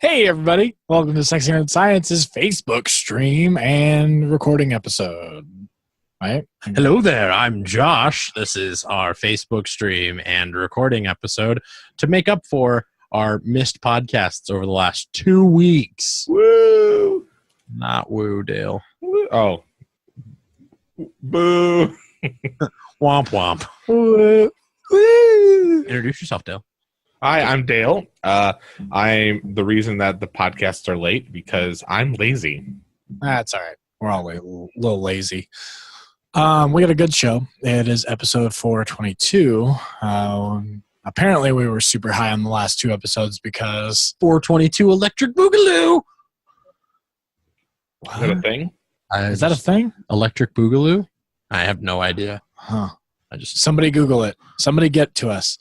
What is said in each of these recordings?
Hey, everybody. Welcome to Sexy Nerd Science's Facebook stream and recording episode. Right? Hello there, I'm Josh. This is our Facebook stream and recording episode to make up for our missed podcasts over the last 2 weeks. Woo! Not woo, Dale. Woo. Oh. Boo. Womp womp. Woo. Introduce yourself, Dale. Hi, I'm Dale. I'm the reason that the podcasts are late because I'm lazy. That's all right. We're all a little lazy. We got a good show. It is episode 422. Apparently, we were super high on the last two episodes because 422 Electric Boogaloo. Is that a thing? Is that a thing? Electric Boogaloo? I have no idea. Huh. I just Somebody Google it. Somebody get to us.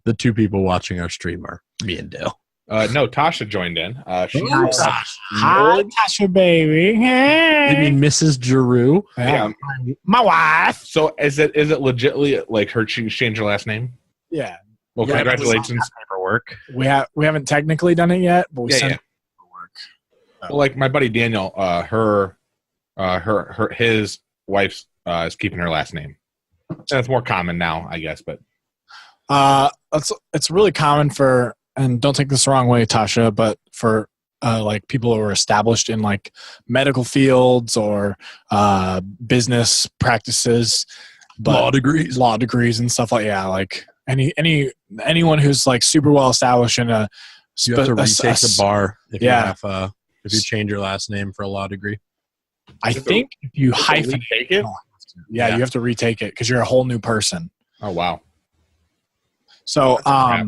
the two people watching our stream are me and Dale. No, Tasha joined in. She Hi, Tasha, baby. Hey. You mean Mrs. Giroux? Yeah. My wife. So is it legitimately like her? She changed her last name. Yeah. Well, Yeah, congratulations. Paperwork. We haven't technically done it yet, but we Yeah, sent yeah. paperwork. Well, like my buddy Daniel, his wife is keeping her last name. And it's more common now, I guess. But It's really common for, and don't take this the wrong way, Tasha, but for like people who are established in like medical fields or business practices, but law degrees and stuff like anyone who's like super well established in a You have to retake the bar if Yeah. if you change your last name for a law degree. I think if you hyphen take it. yeah, Yeah. you have to retake it because you're a whole new person. Oh wow. So, That's a crap.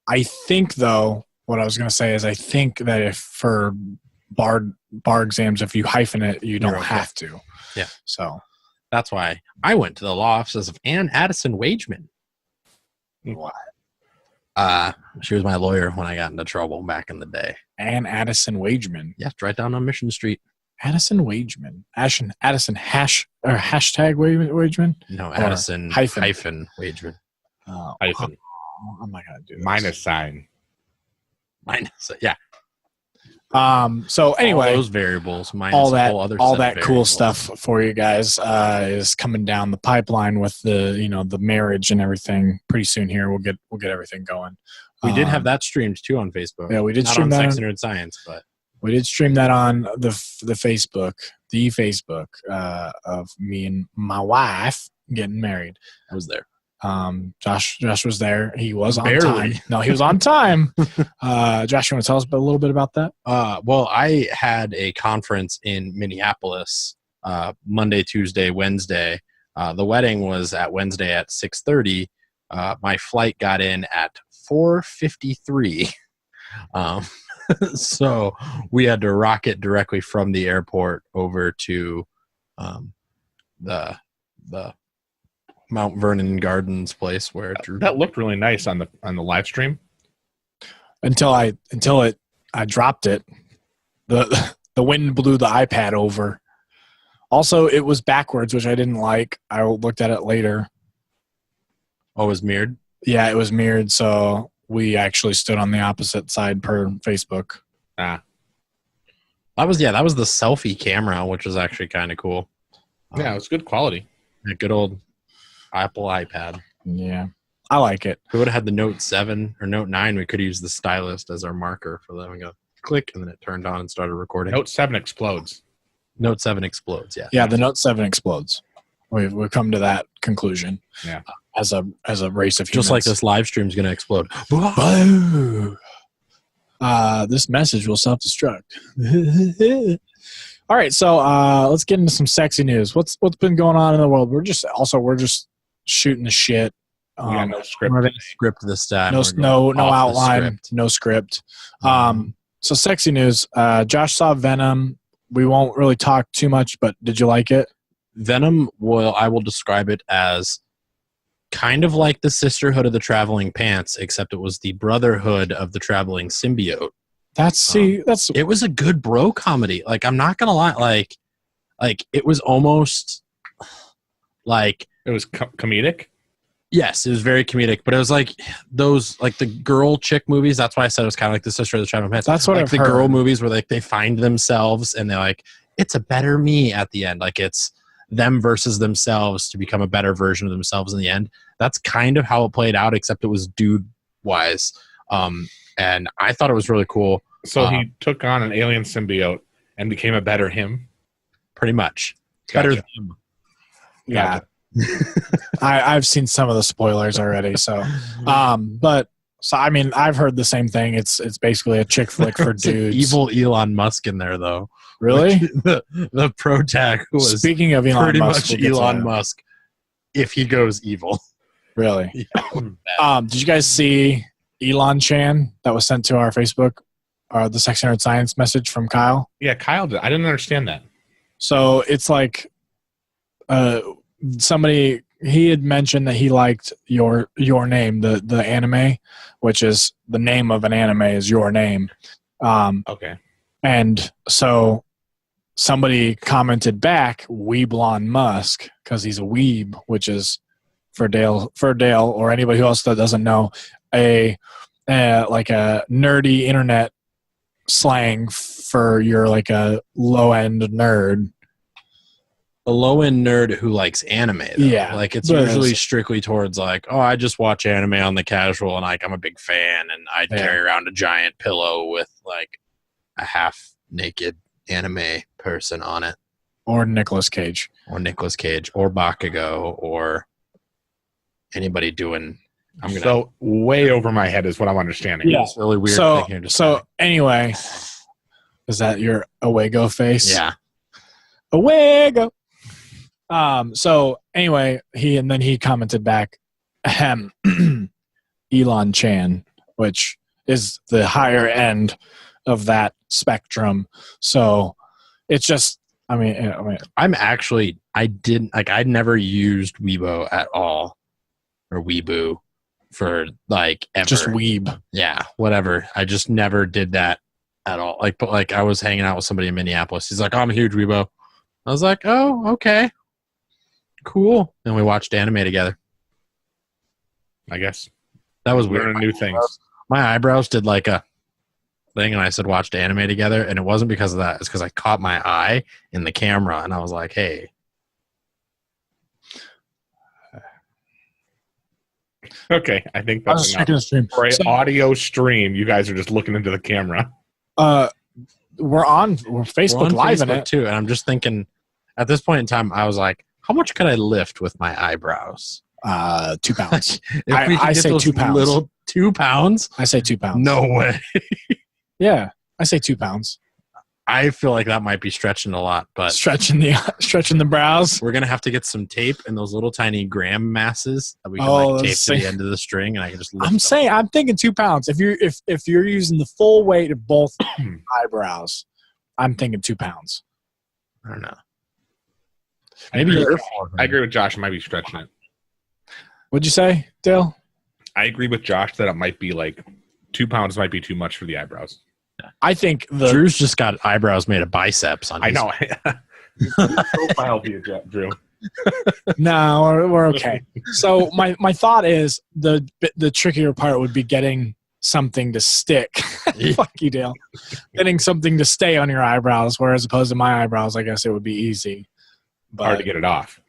I think though, what I was going to say is I think that if for bar exams, if you hyphen it, you don't You're okay. have to. Yeah. So That's why I went to the law offices of Ann Addison Wageman. what? She was my lawyer when I got into trouble back in the day. And Addison Wageman. Yeah, it's right down on Mission Street. Addison Wageman. Addison hashtag Wageman. No, Or Addison hyphen. Wageman. Oh, Hyphen. I'm not going to do this. Minus sign. Minus, yeah. So anyway, all those variables minus all a whole other all set of that cool variables. stuff for you guys is coming down the pipeline with the the marriage and everything pretty soon here. We'll get everything going. We did have that streamed too on Facebook. Yeah, we did Not stream on that Sex on- and Nerd Science, but We did stream that on the Facebook of me and my wife getting married. I was there. Josh was there. He was on Barely. time. No, he was on time. Josh, you want to tell us a little bit about that? Well, I had a conference in Minneapolis Monday, Tuesday, Wednesday. The wedding was at Wednesday at 6:30. My flight got in at 4:53. So we had to rocket directly from the airport over to the Mount Vernon Gardens place where Drew. That looked really nice on the live stream. Until I dropped it. The wind blew the iPad over. Also, it was backwards, which I didn't like. I looked at it later. Oh, it was mirrored. Yeah, it was mirrored, so we actually stood on the opposite side per Facebook. Ah, That was the selfie camera, which was actually kind of cool. yeah, it was good quality. A good old Apple iPad. Yeah, I like it. If we would have had the Note 7 or Note 9, we could use the stylus as our marker for letting a click, and then it turned on and started recording. Note 7 explodes. Note 7 explodes, yeah. Yeah, the Note 7 explodes. We've come to that conclusion. Yeah. As a race of humans. Just like this live stream is going to explode. Boo! This message will self-destruct. All right, so let's get into some sexy news. What's been going on in the world? We're just shooting the shit. We got no script. We're going to script this time. No We're going off the outline, script. no script. So sexy news. Josh saw Venom. We won't really talk too much, but did you like it? Venom, I will describe it as kind of like the Sisterhood of the Traveling Pants, except it was the Brotherhood of the Traveling Symbiote. That's It was a good bro comedy. Like, I'm not gonna lie. Like it was almost like It was comedic. Yes, it was very comedic, but it was like those like the girl chick movies. That's why I said it was kind of like the Sister of the Shadow Pants. That's what like I've the heard. girl movies where like they find themselves and they're like, it's a better me at the end. Like it's them versus themselves to become a better version of themselves in the end. That's kind of how it played out, except it was dude wise. And I thought it was really cool. So he took on an alien symbiote and became a better him. Pretty much. Gotcha. Better than Yeah. I've seen some of the spoilers already. So, I mean, I've heard the same thing. It's basically a chick flick for dudes. evil Elon Musk in there though. Really? The pro tag was Speaking of Elon pretty Musk, much we'll get to Elon that. Musk if he goes evil. Really? Did you guys see Elon Chan that was sent to our Facebook, the 600 Science message from Kyle? Yeah, Kyle did. I didn't understand that. So it's like somebody, he had mentioned that he liked your name, the anime, which is the name of an anime is Your Name. Okay. And so somebody commented back, Weeblon Musk, because he's a weeb, which is for Dale or anybody else that doesn't know, like a nerdy internet slang for you're like a low end nerd. A low end nerd who likes anime. Though. Yeah, like it's but usually strictly towards like, oh, I just watch anime on the casual, and like I'm a big fan, and I carry around a giant pillow with like a half naked anime person on it, or Nicolas Cage, or Bakugo, or anybody doing. So way over my head is what I'm understanding. Yeah. It's really weird. So thing here anyway, is that your away go face? Yeah. Away go. So anyway, he commented back, Elon Chan, which is the higher end of that spectrum. So it's just, I mean, I'd never used Weibo at all, or Weibo for like ever. Just weeb. Yeah, whatever. I just never did that at all. But I was hanging out with somebody in Minneapolis. He's like, oh, I'm a huge Weibo. I was like, oh, okay. Cool. And we watched anime together. I guess. That was weird. Learning new things. My eyebrows did like a thing, and I said watched anime together, and it wasn't because of that. It's because I caught my eye in the camera, and I was like, hey. Okay, I think that's enough. Checking the stream. For an audio stream, you guys are just looking into the camera. We're Facebook Live in it too, and I'm just thinking, at this point in time, I was like, how much could I lift with my eyebrows? 2 pounds. I say 2 pounds. Little 2 pounds? I say 2 pounds. No way. Yeah, I say 2 pounds. I feel like that might be stretching a lot, but Stretching the brows. we're gonna have to get some tape and those little tiny gram masses that we can tape to the end of the string, and I can just. I'm thinking 2 pounds. If you're using the full weight of both eyebrows, I'm thinking 2 pounds. I don't know. Maybe I agree with Josh. I might be stretching it. What'd you say, Dale? I agree with Josh that it might be like 2 pounds might be too much for the eyebrows. I think Drew's just got eyebrows made of biceps on. I know. Profile view, Drew. No, we're okay. So my thought is the trickier part would be getting something to stick. Fuck you, Dale. Getting something to stay on your eyebrows, whereas opposed to my eyebrows, I guess it would be easy. But hard to get it off.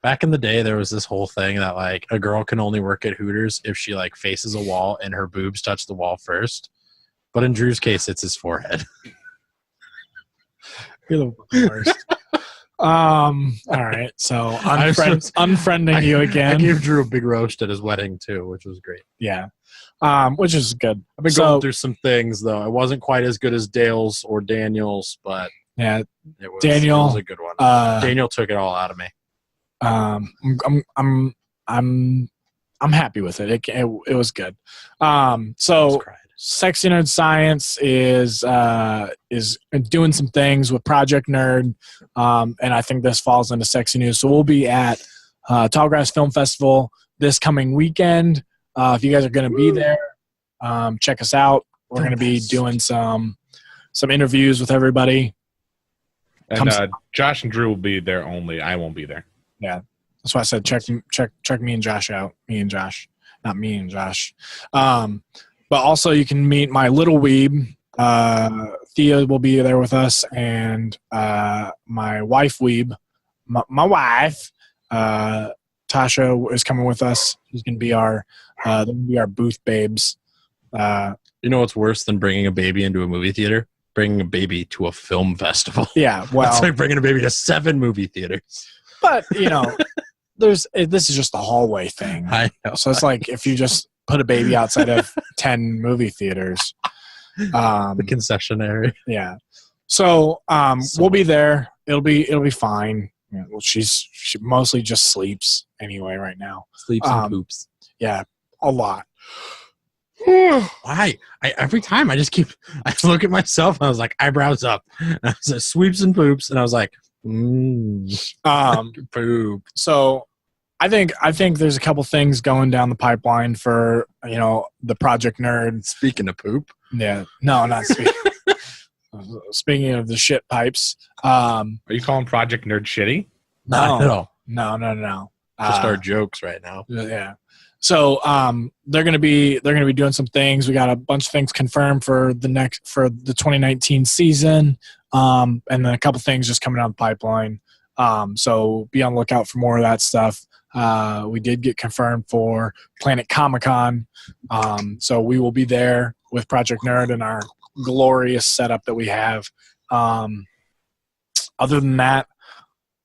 Back in the day, there was this whole thing that like a girl can only work at Hooters if she like faces a wall and her boobs touch the wall first. But in Drew's case, it's his forehead. You're the worst. All right. So unfriending you again. I gave Drew a big roast at his wedding too, which was great. Yeah. Which is good. I've been going through some things though. It wasn't quite as good as Dale's or Daniel's, but yeah, it was a good one. Daniel took it all out of me. I'm happy with it. It was good. So Sexy Nerd Science is doing some things with Project Nerd, and I think this falls into Sexy News. So we'll be at Tallgrass Film Festival this coming weekend. If you guys are going to be there, check us out. We're going to be doing some interviews with everybody. And Josh and Drew will be there only. I won't be there. Yeah. That's why I said check me and Josh out. Me and Josh, not me and Josh. But also you can meet my little weeb. Thea will be there with us, and my wife weeb, my wife, Tasha is coming with us. She's gonna be our booth babes. You know what's worse than bringing a baby into a movie theater? Bringing a baby to a film festival. Yeah, well, it's like bringing a baby to 7 movie theaters. But this is just a hallway thing. I know. So it's like if you just put a baby outside of 10 movie theaters. The concessionary. Yeah. So we'll be there. It'll be fine. Yeah, well, she mostly just sleeps anyway right now. Sleeps and poops. Yeah, a lot. Why? Every time I look at myself and I was like, eyebrows up. And I said sweeps and poops, and I was like, poop. So I think there's a couple things going down the pipeline for the Project Nerd. Speaking of poop. Yeah. No, not speaking. Speaking of the shit pipes. Are you calling Project Nerd shitty? No. Just our jokes right now. Yeah. So they're gonna be doing some things. We got a bunch of things confirmed for the 2019 season, and then a couple things just coming down the pipeline. So be on the lookout for more of that stuff. We did get confirmed for Planet Comic-Con, so we will be there with Project Nerd and our glorious setup that we have. Other than that,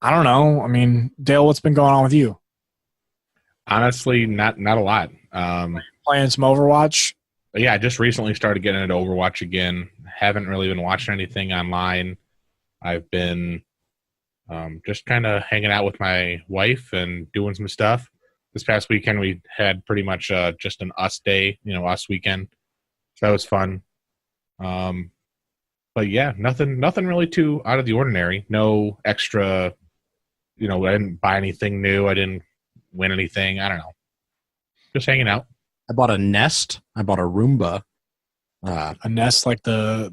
I don't know. I mean, Dale, what's been going on with you? Honestly, not a lot. Playing some Overwatch? Yeah, I just recently started getting into Overwatch again. Haven't really been watching anything online. I've been just kind of hanging out with my wife and doing some stuff. This past weekend, we had pretty much just an us day, us weekend. So that was fun. But yeah, nothing really too out of the ordinary. No extra, I didn't buy anything new. I didn't win anything. I don't know. Just hanging out. I bought a Nest. I bought a Roomba. A Nest, like the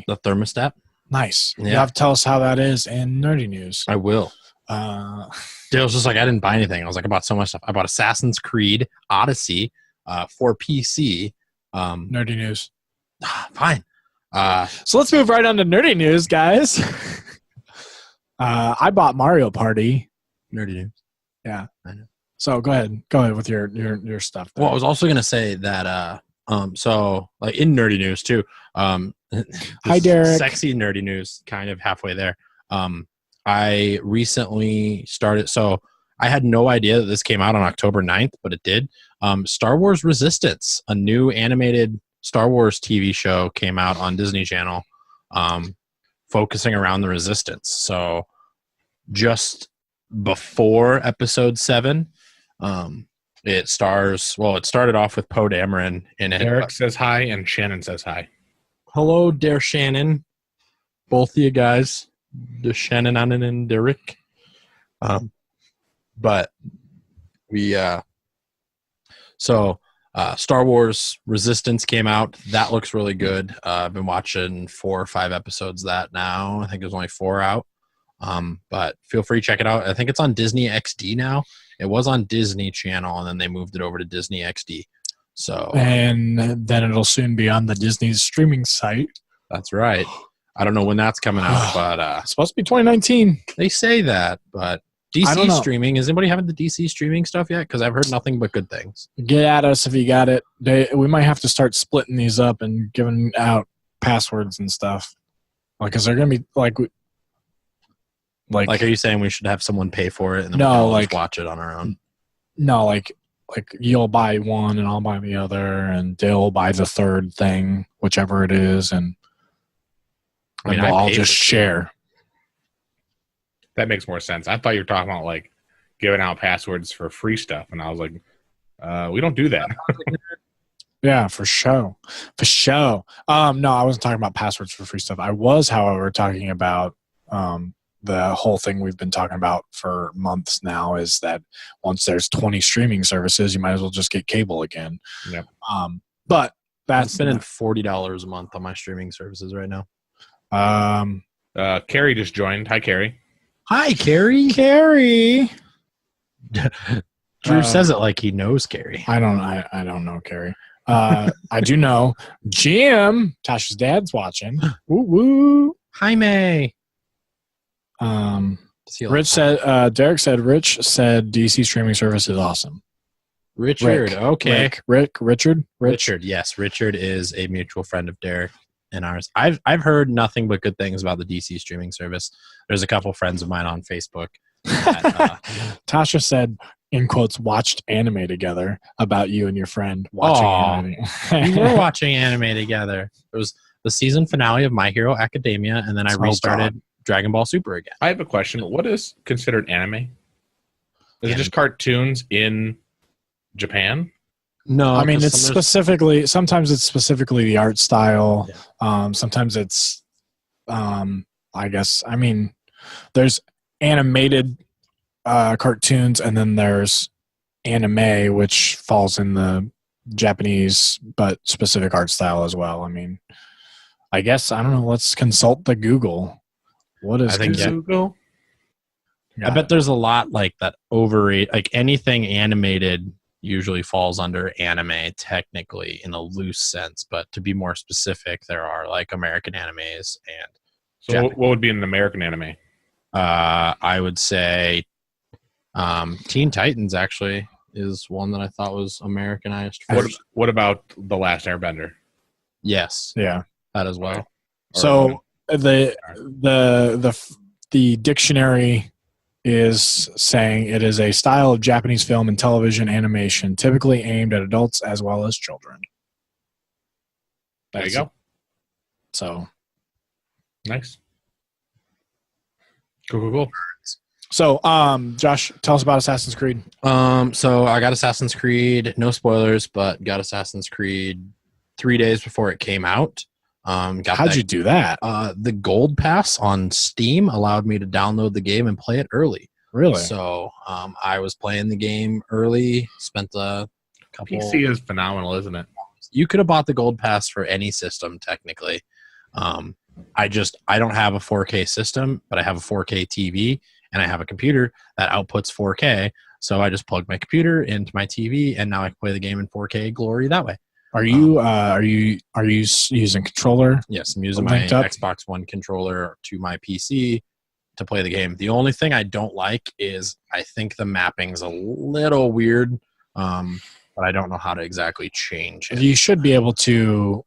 thermostat. Nice. Yeah. You have to tell us how that is in nerdy news. I will. Dale's just like, I didn't buy anything. I was like, I bought so much stuff. I bought Assassin's Creed Odyssey for PC. Nerdy news. Fine. So let's move right on to nerdy news, guys. I bought Mario Party. Nerdy news. Yeah. I know. So go ahead with your stuff there. Well, I was also gonna say that so like in nerdy news too. Hi, Derek. Sexy nerdy news, kind of halfway there. I recently started, so I had no idea that this came out on October 9th, but it did. Star Wars Resistance, a new animated Star Wars TV show, came out on Disney Channel, focusing around the Resistance. So just before episode 7, it started off with Poe Dameron in it. Eric says hi and Shannon says hi. Hello, Dare Shannon. Both of you guys. The Shannon and Derek. But we Star Wars Resistance came out. That looks really good. I've been watching 4 or 5 episodes of that now. I think there's only 4 out. But feel free to check it out. I think it's on Disney XD now. It was on Disney Channel, and then they moved it over to Disney XD. So, and then it'll soon be on the Disney's streaming site. That's right. I don't know when that's coming out, but it's supposed to be 2019. They say that, but DC streaming, is anybody having the DC streaming stuff yet? Because I've heard nothing but good things. Get at us if you got it. We might have to start splitting these up and giving out passwords and stuff. Like, because they're gonna be like, are you saying we should have someone pay for it and then no, we can just watch it on our own? No, like you'll buy one and I'll buy the other, and Dale buy the third thing, whichever it is, and we'll all just share. That makes more sense. I thought you were talking about like giving out passwords for free stuff, and I was like, we don't do that. Yeah, for sure. For sure. No, I wasn't talking about passwords for free stuff. I was, however, talking about the whole thing we've been talking about for months now, is that once there's 20 streaming services, you might as well just get cable again. Yep. But that's spending $40 a month on my streaming services right now. Carrie just joined. Hi, Carrie. Hi, Carrie. Carrie. Drew says it like he knows Carrie. I don't know, Carrie. I do know Jim, Tasha's dad's watching. Woo woo. Jaime. Rich said, Derek said, Rich said DC streaming service is awesome. Richard. Okay. Richard. Yes. Richard is a mutual friend of Derek and ours. I've heard nothing but good things about the DC streaming service. There's a couple friends of mine on Facebook. That, Tasha said, in quotes, watched anime together about you and your friend watching anime. We were watching anime together. It was the season finale of My Hero Academia, and then I restarted Dragon Ball Super again. I have a question. What is considered anime? Is it just cartoons in Japan? No, I mean, it's specifically, sometimes it's specifically the art style. Yeah. Sometimes it's, I guess, I mean, there's animated cartoons, and then there's anime, which falls in the Japanese but specific art style as well. I mean, I guess, I don't know, let's consult the Google. What is Google? I bet there's a lot like that like anything animated usually falls under anime technically in a loose sense, but to be more specific, there are like American animes and So what would be an American anime? I would say Teen Titans actually is one that I thought was Americanized first. What about The Last Airbender? Yes. Yeah. That as well. So the dictionary is saying it is a style of Japanese film and television animation typically aimed at adults as well as children. There you go. So nice. Cool. So, Josh, tell us about Assassin's Creed. So I got Assassin's Creed, no spoilers, but got Assassin's Creed 3 days before it came out. How'd you do that? The Gold Pass on Steam allowed me to download the game and play it early. Really? So I was playing the game early, spent a couple... PC is phenomenal, isn't it? You could have bought the Gold Pass for any system, technically. I don't have a 4K system, but I have a 4K TV, and I have a computer that outputs 4K. So I just plugged my computer into my TV, and now I can play the game in 4K glory that way. Are you using controller? Yes, I'm using my Xbox One controller to my PC to play the game. The only thing I don't like is I think the mapping's a little weird, but I don't know how to exactly change it. You should be able to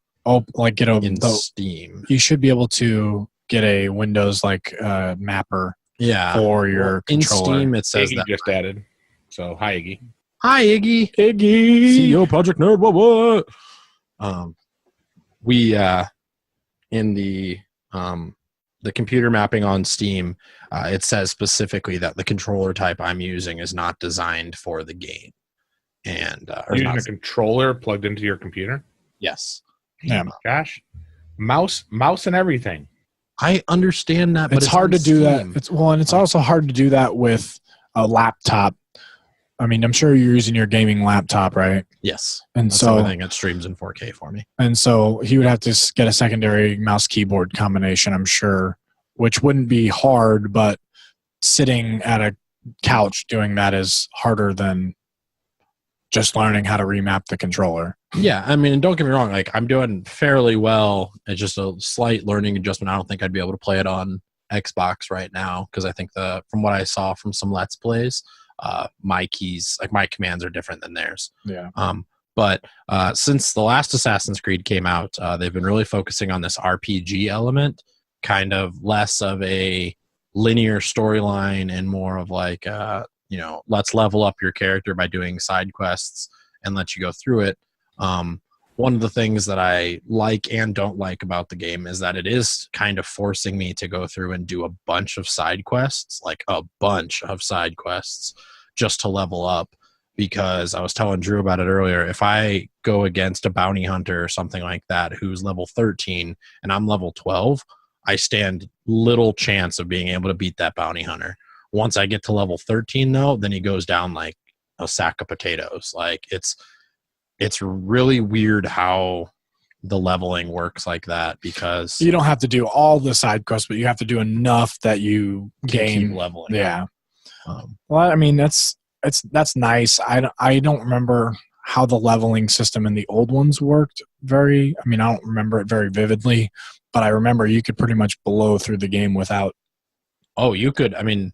get in Steam. You should be able to get a Windows mapper. Yeah, for your controller. In Steam, it says Iggy that just added. So hi, Iggy. Hi, Iggy. CEO Project Nerd. What? We in the computer mapping on Steam, it says specifically that the controller type I'm using is not designed for the game. And using a controller plugged into your computer. Yes. Yeah. Gosh, mouse and everything. I understand that, but it's hard to do that. It's also hard to do that with a laptop. I mean, I'm sure you're using your gaming laptop, right? Yes. And that's so the only thing that streams in 4K for me. And so he would have to get a secondary mouse keyboard combination, I'm sure, which wouldn't be hard, but sitting at a couch doing that is harder than just learning how to remap the controller. Yeah, I mean, don't get me wrong. Like, I'm doing fairly well. It's just a slight learning adjustment. I don't think I'd be able to play it on Xbox right now because I think from what I saw from some Let's Plays, my keys, like my commands, are different than theirs. Yeah. But since the last Assassin's Creed came out, they've been really focusing on this RPG element, kind of less of a linear storyline and more of like, let's level up your character by doing side quests and let you go through it. One of the things that I like and don't like about the game is that it is kind of forcing me to go through and do a bunch of side quests, just to level up. Because I was telling Drew about it earlier, if I go against a bounty hunter or something like that who's level 13 and I'm level 12, I stand little chance of being able to beat that bounty hunter. Once I get to level 13, though, then he goes down like a sack of potatoes. Like, it's really weird how the leveling works like that, because you don't have to do all the side quests, but you have to do enough that you gain keep leveling. Yeah. Well, I mean, that's that's nice. I don't remember how the leveling system in the old ones worked I don't remember it very vividly, but I remember you could pretty much blow through the game without. Oh, you could. I mean,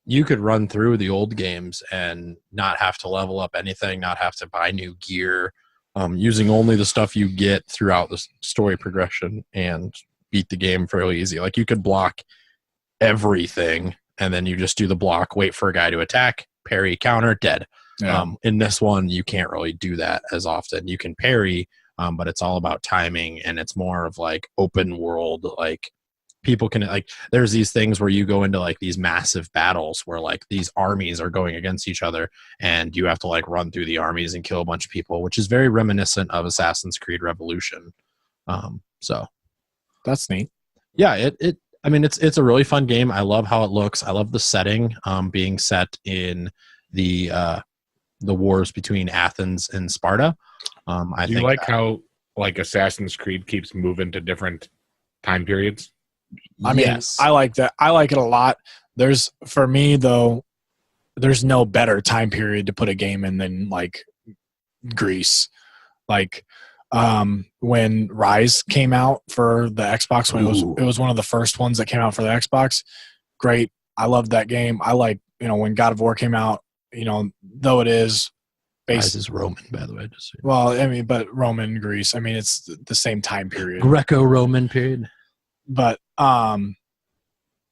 you could run through the old games and not have to level up anything, not have to buy new gear, using only the stuff you get throughout the story progression and beat the game fairly easy. Like you could block everything and then you just do the block, wait for a guy to attack, parry, counter, dead. Yeah. In this one, you can't really do that as often. You can parry, but it's all about timing and it's more of like open world, like people can like there's these things where you go into like these massive battles where like these armies are going against each other and you have to like run through the armies and kill a bunch of people, which is very reminiscent of Assassin's Creed Revolution. So That's neat. yeah, it's a really fun game. I love how it looks. I love the setting, being set in the wars between Athens and Sparta. I think like how like Assassin's Creed keeps moving to different time periods? I mean, yes. I like that. I like it a lot. For me though, there's no better time period to put a game in than like Greece. Like when Rise came out for the Xbox, when it was one of the first ones that came out for the Xbox. Great. I loved that game. I like, when God of War came out, though it is Rise is Roman, by the way. Well, I mean, but Roman, Greece, I mean, it's the same time period. Greco-Roman period. But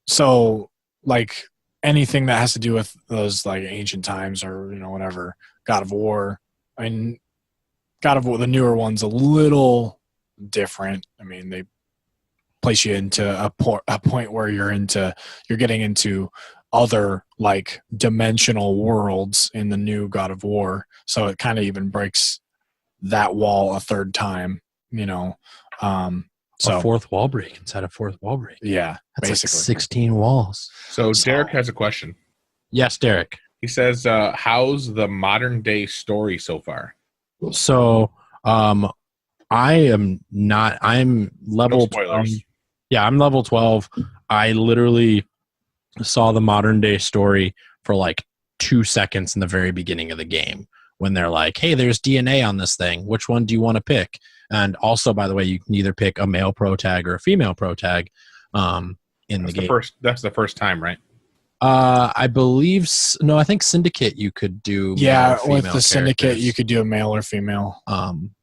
so like anything that has to do with those like ancient times or whatever, God of War. I mean, God of War, the newer one's a little different. I mean, they place you into a point where you're getting into other like dimensional worlds in the new God of War. So it kind of even breaks that wall a third time. So a fourth wall break inside a fourth wall break. Yeah, that's basically. like 16 walls. So Derek has a question. Yes, Derek. He says, how's the modern day story so far? So I'm level No spoilers. 12. Yeah, I'm level 12. I literally saw the modern day story for like 2 seconds in the very beginning of the game when they're like, hey, there's DNA on this thing. Which one do you want to pick? And also, by the way, you can either pick a male pro tag or a female pro tag in the game. That's the first time, right? I believe no. I think Syndicate you could do. Yeah, with the Syndicate you could do a male or female.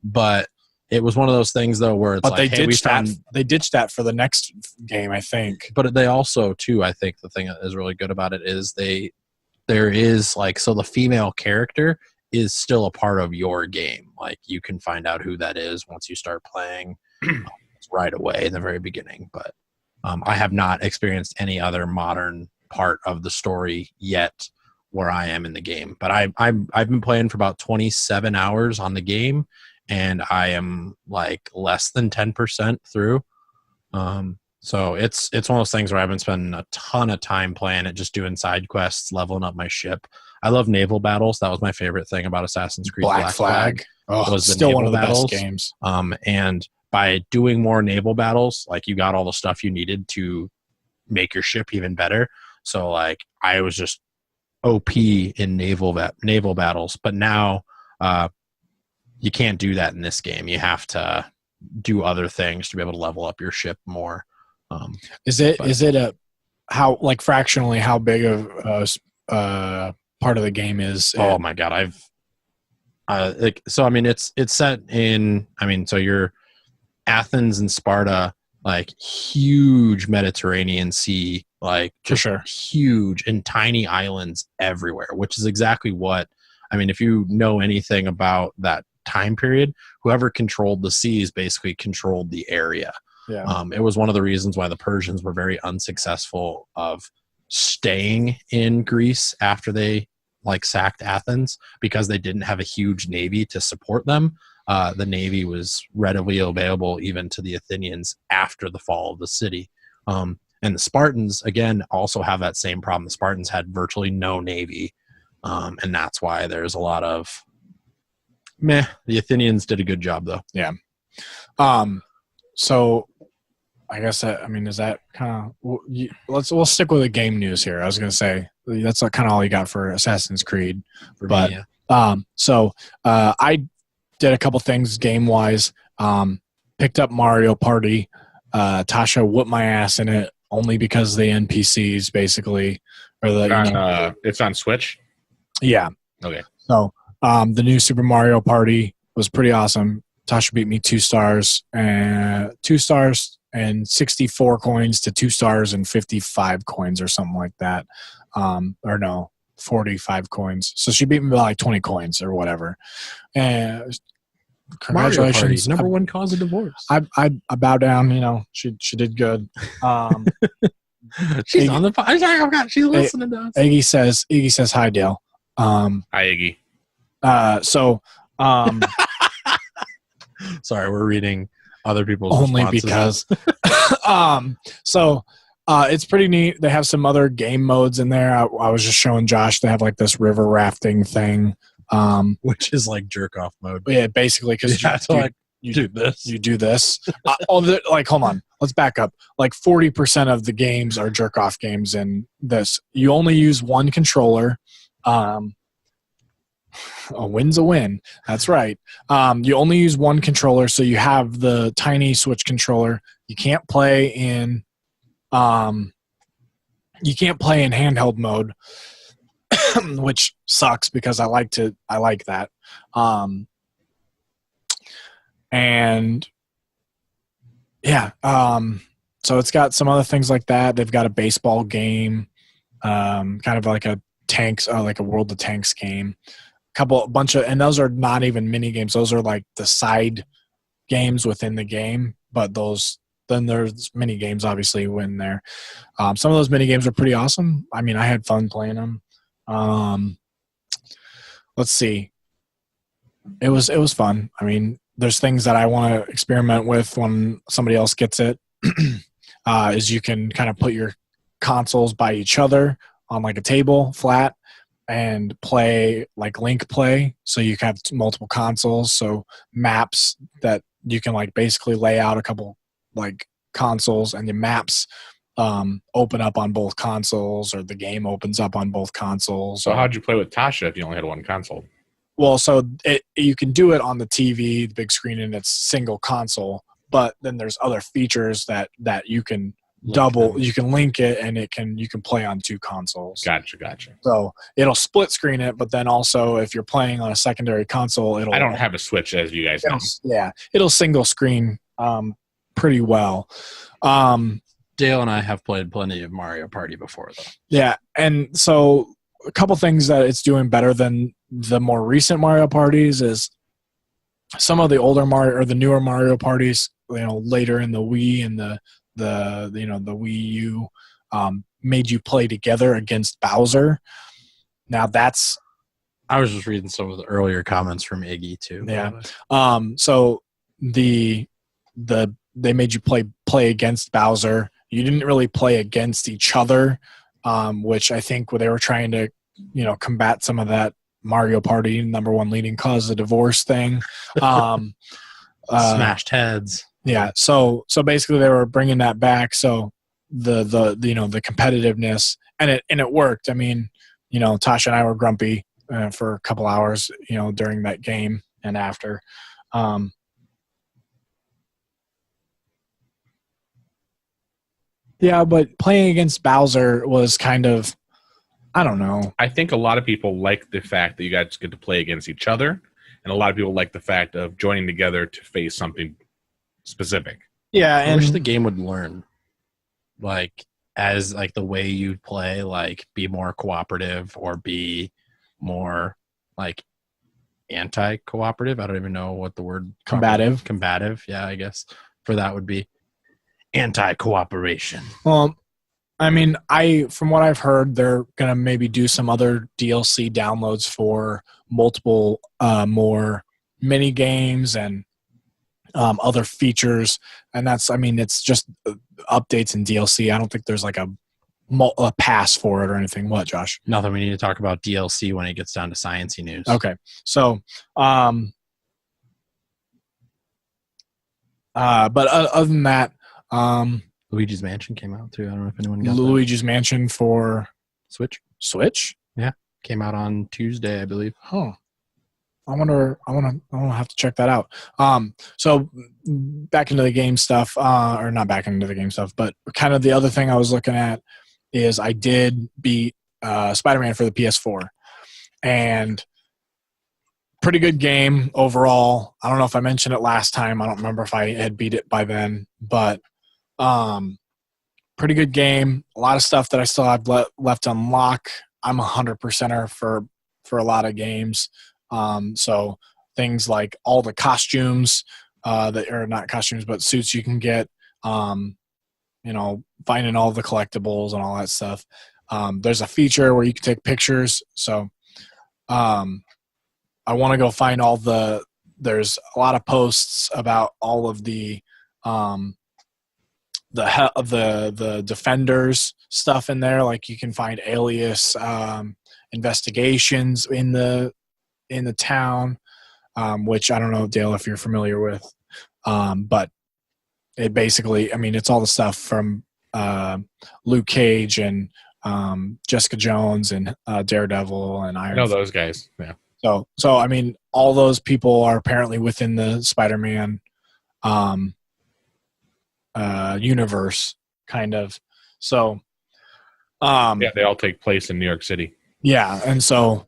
But it was one of those things though where it's but like, they ditched that for the next game, I think. But they also too, I think the thing that is really good about it is there is like, so the female character is still a part of your game. Like you can find out who that is once you start playing right away in the very beginning. But I have not experienced any other modern part of the story yet where I am in the game. But I've been playing for about 27 hours on the game, and I am like less than 10% through. So it's one of those things where I've been spending a ton of time playing it, just doing side quests, leveling up my ship. I love naval battles. That was my favorite thing about Assassin's Creed Black Flag. Was still one of the best games. And by doing more naval battles, like you got all the stuff you needed to make your ship even better. So like I was just OP in naval battles, but now you can't do that in this game. You have to do other things to be able to level up your ship more. Is it how like fractionally how big of part of the game is? Oh my god, so I mean it's set in, I mean, so you're Athens and Sparta, like huge Mediterranean Sea, like just huge, and tiny islands everywhere, which is exactly what, I mean, if you know anything about that time period, whoever controlled the seas basically controlled the area. Yeah. It was one of the reasons why the Persians were very unsuccessful of staying in Greece after they like sacked Athens, because they didn't have a huge navy to support them. The navy was readily available even to the Athenians after the fall of the city. And the Spartans, again, also have that same problem. The Spartans had virtually no navy. And that's why there's a lot of meh. The Athenians did a good job, though. Yeah. So I guess that, I mean, is that kind of, we'll stick with the game news here. I was going to say, that's kind of all you got for Assassin's Creed. For But me, yeah. I did a couple things game wise. Picked up Mario Party. Tasha whooped my ass in it only because the NPCs basically, or the it's on Switch. yeah. Okay. So the new Super Mario Party was pretty awesome. Tasha beat me 2 stars and 64 coins to 2 stars and 55 coins or something like that. Or no, 45 coins. So she beat me by like 20 coins or whatever. And congratulations, Mario Party, #1 cause of divorce. I bow down. She did good. She's Iggy, on the podcast. She's listening to us. Iggy says hi, Dale. Hi, Iggy. Sorry, we're reading other people's only responses. because it's pretty neat. They have some other game modes in there. I was just showing Josh. They have like this river rafting thing, which is like jerk off mode. Yeah, basically because you do this. You do this. Hold on. Let's back up. Like 40% of the games are jerk off games in this. You only use one controller. A win's a win. That's right. You only use one controller, so you have the tiny Switch controller. You can't play in handheld mode, which sucks because I like that. And yeah, so it's got some other things like that. They've got a baseball game, kind of like a tanks, like a World of Tanks game. And those are not even mini games. Those are like the side games within the game. But then there's mini games obviously when there. Some of those mini games are pretty awesome. I mean, I had fun playing them. Let's see. It was fun. I mean, there's things that I want to experiment with when somebody else gets it. Is you can kind of put your consoles by each other on like a table flat and play like link play, so you can have multiple consoles, so maps that you can like basically lay out a couple like consoles, and the maps open up on both consoles, or the game opens up on both consoles. So how'd you play with Tasha if you only had one console? Well, so you can do it on the TV, the big screen, and it's single console, but then there's other features that you can you can link it, and you can play on 2 consoles. Gotcha. So it'll split screen it, but then also if you're playing on a secondary console, I don't have a Switch, as you guys know. Yeah, it'll single screen pretty well. Dale and I have played plenty of Mario Party before, though. Yeah, and so a couple things that it's doing better than the more recent Mario Parties is some of the older Mario or the newer Mario Parties, later in the Wii and the Wii U, made you play together against Bowser. Now I was just reading some of the earlier comments from Iggy too. Yeah. So they made you play against Bowser. You didn't really play against each other, which I think they were trying to, combat some of that Mario Party #1 leading cause of divorce thing. Smashed heads. Yeah, so basically they were bringing that back. So the competitiveness, and it worked. I mean, Tasha and I were grumpy for a couple hours, during that game and after. Yeah, but playing against Bowser was kind of, I don't know. I think a lot of people like the fact that you guys get to play against each other, and a lot of people like the fact of joining together to face something specific. Yeah, I wish the game would learn, as the way you play, be more cooperative or be more anti-cooperative. I don't even know what the word combative. Combative, yeah, I guess for that would be anti-cooperation. Well, I mean, from what I've heard, they're gonna maybe do some other DLC downloads for multiple more mini games and other features, and it's just updates and DLC. I don't think there's a pass for it or anything. What, Josh? Nothing. We need to talk about DLC when it gets down to sciencey news. Okay, so but other than that, Luigi's Mansion came out too. I don't know if anyone got Luigi's Mansion for Switch. Switch? Came out on Tuesday, I believe. Huh. I want to have to check that out. So back into the game stuff, or not back into the game stuff, but kind of the other thing I was looking at is I did beat Spider-Man for the PS4, and pretty good game overall. I don't know if I mentioned it last time. I don't remember if I had beat it by then, but pretty good game. A lot of stuff that I still have left to unlock. I'm a 100%er for a lot of games. So things like all the costumes that are not costumes, but suits you can get, finding all the collectibles and all that stuff. There's a feature where you can take pictures. So I want to go find there's a lot of posts about all of the Defenders stuff in there. Like you can find alias investigations in the town, which I don't know, Dale, if you're familiar with, but it basically, I mean, it's all the stuff from Luke Cage and Jessica Jones and Daredevil and Iron. I know those guys. Yeah. So I mean, all those people are apparently within the Spider-Man universe, kind of. So they all take place in New York City. Yeah, and so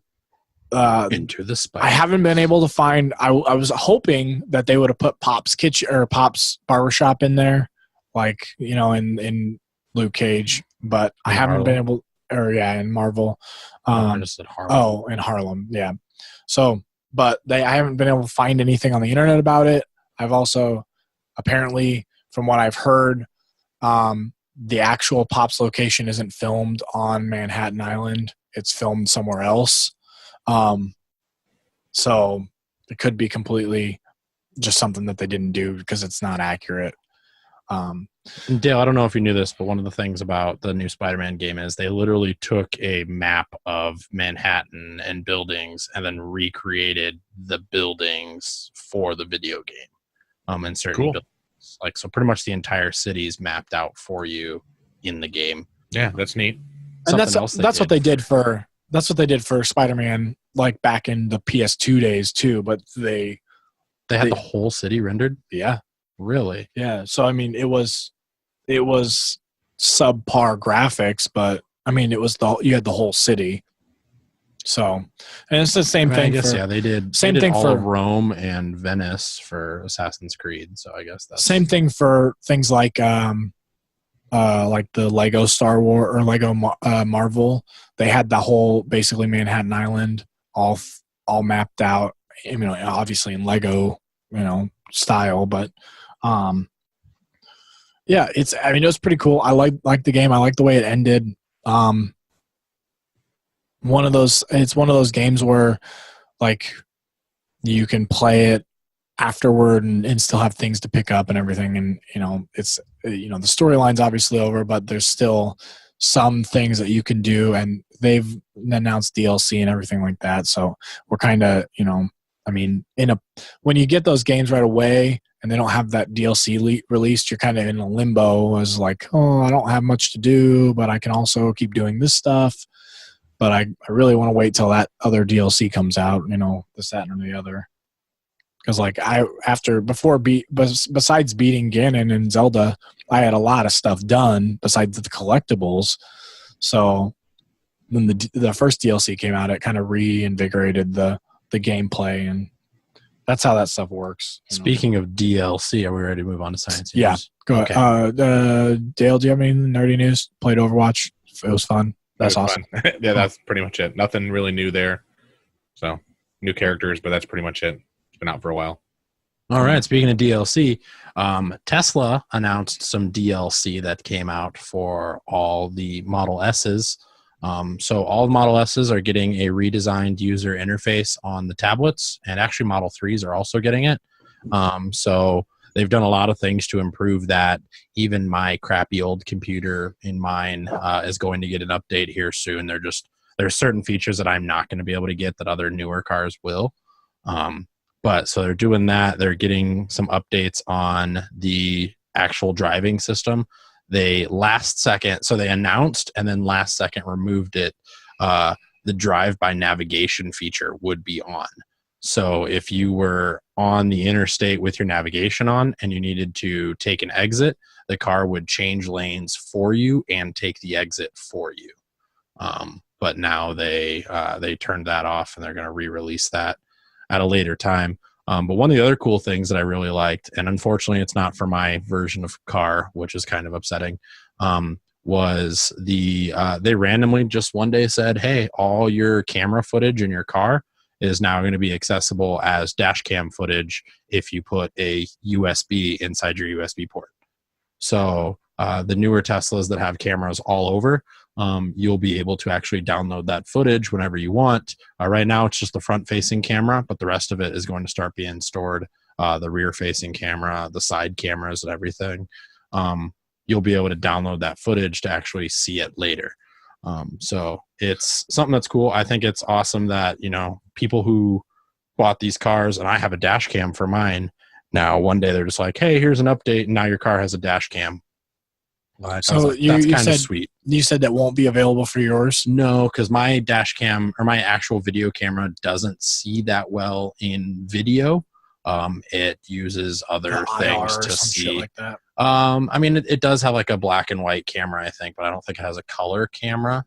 Into the Spider. I haven't been able to find. I was hoping that they would have put Pop's kitchen or Pop's barbershop in there, like in Luke Cage, but I haven't been able. Or in Marvel. I just said Harlem. Oh, in Harlem, yeah. So, but I haven't been able to find anything on the internet about it. I've also apparently, from what I've heard, the actual Pop's location isn't filmed on Manhattan Island. It's filmed somewhere else. So it could be completely just something that they didn't do because it's not accurate. Dale, I don't know if you knew this, but one of the things about the new Spider-Man game is they literally took a map of Manhattan and buildings and then recreated the buildings for the video game. And certain buildings. Like, so pretty much the entire city is mapped out for you in the game. Yeah, that's neat. And that's what they did for Spider-Man, like back in the PS2 days too. But they had the whole city rendered. Yeah, really. Yeah. So I mean, it was subpar graphics, but I mean, you had the whole city. So, and it's the same thing. I guess they did. Same they did thing all for of Rome and Venice for Assassin's Creed. So I guess that's same thing for things like the Lego Star Wars or Lego Marvel. They had the whole basically Manhattan Island all mapped out. Obviously in Lego, style, but yeah, it was pretty cool. I like the game. I like the way it ended. It's one of those games where like you can play it afterward and still have things to pick up and everything. And, it's, the storyline's obviously over, but there's still some things that you can do, and they've announced DLC and everything like that. So we're kind of, when you get those games right away and they don't have that DLC released, you're kind of in a limbo as like, oh, I don't have much to do, but I can also keep doing this stuff. But I really want to wait till that other DLC comes out, this, that, and the other. Because besides beating Ganon and Zelda, I had a lot of stuff done besides the collectibles. So when the first DLC came out, it kind of reinvigorated the gameplay, and that's how that stuff works. Speaking of DLC, are we ready to move on to science news? Yeah, go ahead. Dale, do you have any nerdy news? Played Overwatch. It was fun. That's awesome. Yeah, that's pretty much it. Nothing really new there. So new characters, but that's pretty much it. It's been out for a while. All right. Speaking of DLC, Tesla announced some DLC that came out for all the Model S's. So all Model S's are getting a redesigned user interface on the tablets, and actually Model 3s are also getting it. So they've done a lot of things to improve that. Even my crappy old computer in mine is going to get an update here soon. There's certain features that I'm not going to be able to get that other newer cars will. But so they're doing that. They're getting some updates on the actual driving system. They announced and then last second removed it the drive by navigation feature would be on. So if you were on the interstate with your navigation on and you needed to take an exit, the car would change lanes for you and take the exit for you. But now they turned that off, and they're going to re-release that at a later time. But one of the other cool things that I really liked, and unfortunately it's not for my version of car, which is kind of upsetting, was they randomly just one day said, hey, all your camera footage in your car is now going to be accessible as dash cam footage if you put a USB inside your USB port. So the newer Teslas that have cameras all over, you'll be able to actually download that footage whenever you want. Right now it's just the front facing camera, but the rest of it is going to start being stored, the rear facing camera, the side cameras and everything. You'll be able to download that footage to actually see it later. So it's something that's cool. I think it's awesome that, people who bought these cars, and I have a dash cam for mine now, one day they're just like, hey, here's an update, and now your car has a dash cam. So that's you kind said, of sweet. You said that won't be available for yours? No, because my dash cam or my actual video camera doesn't see that well in video. It uses other things to see. Shit like that. I mean, it does have like a black and white camera, I think, but I don't think it has a color camera.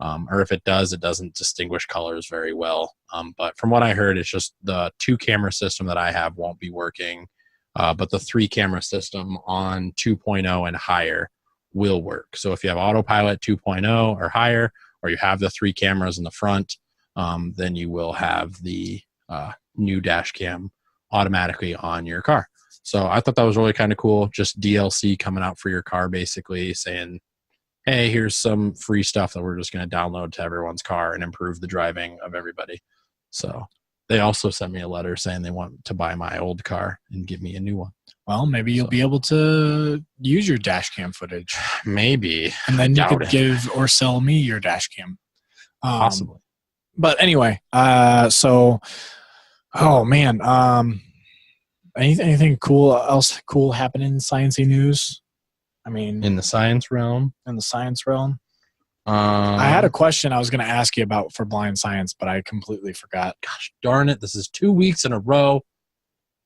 Or if it does, it doesn't distinguish colors very well. But from what I heard, it's just the 2-camera system that I have won't be working. But the 3-camera system on 2.0 and higher will work. So if you have autopilot 2.0 or higher, or you have the 3 cameras in the front, then you will have the new dash cam automatically on your car. So I thought that was really kind of cool. Just DLC coming out for your car, basically saying, hey, here's some free stuff that we're just going to download to everyone's car and improve the driving of everybody. So they also sent me a letter saying they want to buy my old car and give me a new one. Well, maybe you'll be able to use your dash cam footage. Maybe. And then you could give or sell me your dash cam. Possibly. But anyway, oh man. Anything else cool happening in sciencey news? I mean, in the science realm. I had a question I was going to ask you about for blind science, but I completely forgot. Gosh darn it! This is 2 weeks in a row.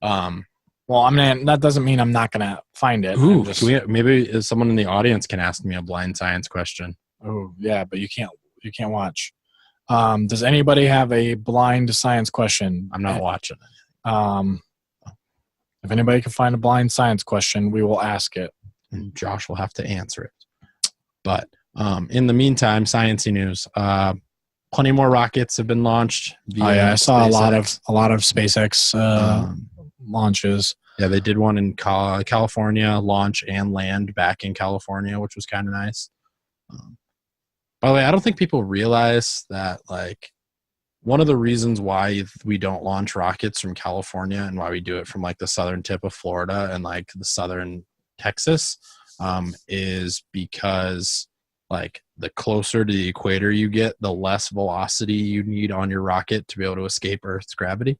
Well, that doesn't mean I'm not going to find it. Ooh, maybe someone in the audience can ask me a blind science question. Oh yeah, but you can't watch. Does anybody have a blind science question? I'm not watching. If anybody can find a blind science question, we will ask it. And Josh will have to answer it. But in the meantime, sciencey news. Plenty more rockets have been launched. I saw SpaceX. a lot of SpaceX launches. Yeah, they did one in California, launch and land back in California, which was kind of nice. By the way, I don't think people realize that, like, one of the reasons why we don't launch rockets from California and why we do it from like the southern tip of Florida and like the southern Texas is because like the closer to the equator you get, the less velocity you need on your rocket to be able to escape Earth's gravity.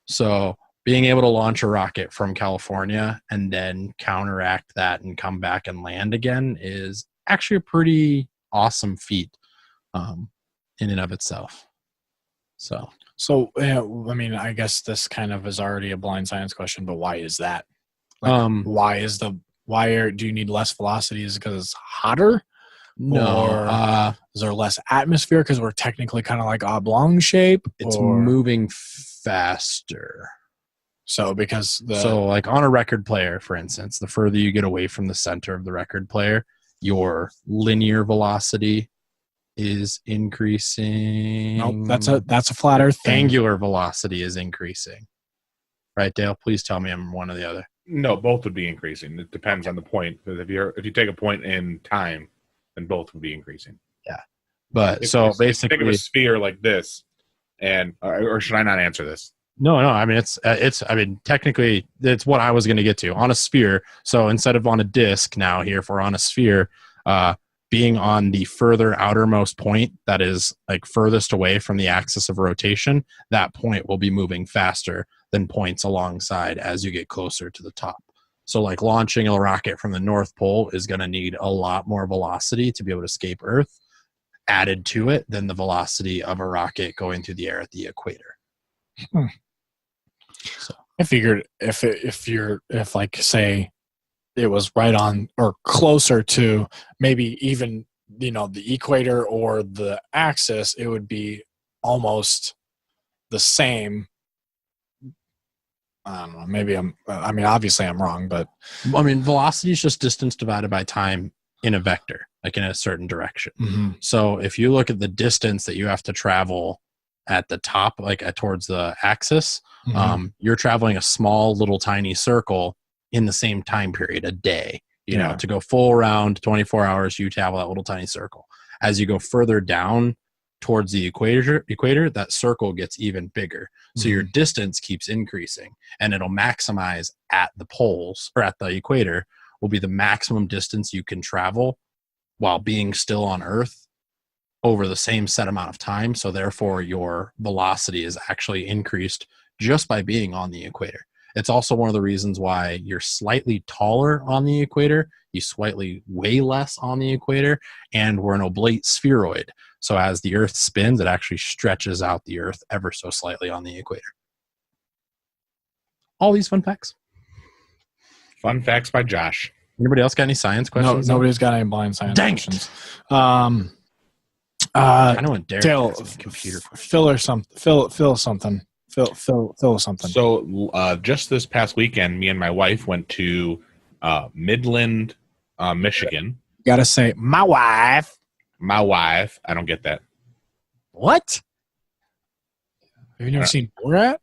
So being able to launch a rocket from California and then counteract that and come back and land again is actually a pretty awesome feat in and of itself. So I mean, I guess this kind of is already a blind science question, but why is that? Like, do you need less velocity? Is it because it's hotter? No. Or is there less atmosphere because we're technically kind of like oblong shape? It's moving faster. So like on a record player, for instance, the further you get away from the center of the record player, your linear velocity is increasing. Nope, that's a flat Earth thing. Angular velocity is increasing. Right, Dale? Please tell me I'm one or the other. No, both would be increasing. It depends on the point. Because if you take a point in time, then both would be increasing. Yeah, but basically, think of a sphere like this, and or should I not answer this? No. I mean, technically, it's what I was going to get to on a sphere. So instead of on a disc, now here if we're on a sphere, being on the further outermost point that is like furthest away from the axis of rotation, that point will be moving faster than points alongside as you get closer to the top. So like launching a rocket from the North Pole is going to need a lot more velocity to be able to escape Earth added to it than the velocity of a rocket going through the air at the equator. So I figured if like say it was right on or closer to maybe even the equator or the axis, it would be almost the same. I don't know. Maybe obviously I'm wrong, but velocity is just distance divided by time in a vector, like in a certain direction. Mm-hmm. So if you look at the distance that you have to travel at the top, towards the axis, mm-hmm. You're traveling a small little tiny circle in the same time period, a day. To go full round, 24 hours, you travel that little tiny circle. As you go further down towards the equator, that circle gets even bigger. So your distance keeps increasing, and it'll maximize at the poles, or at the equator will be the maximum distance you can travel while being still on Earth over the same set amount of time. So therefore your velocity is actually increased just by being on the equator. It's also one of the reasons why you're slightly taller on the equator, you slightly weigh less on the equator, and we're an oblate spheroid. So as the Earth spins, it actually stretches out the Earth ever so slightly on the equator. All these fun facts. Fun facts by Josh. Anybody else got any science questions? No, nobody's got any blind science Dang questions. I know when Derek Dale, has a computer. Phil something. So just this past weekend, me and my wife went to Midland, Michigan. Gotta say, my wife. My wife. I don't get that. What? Have you never seen Borat?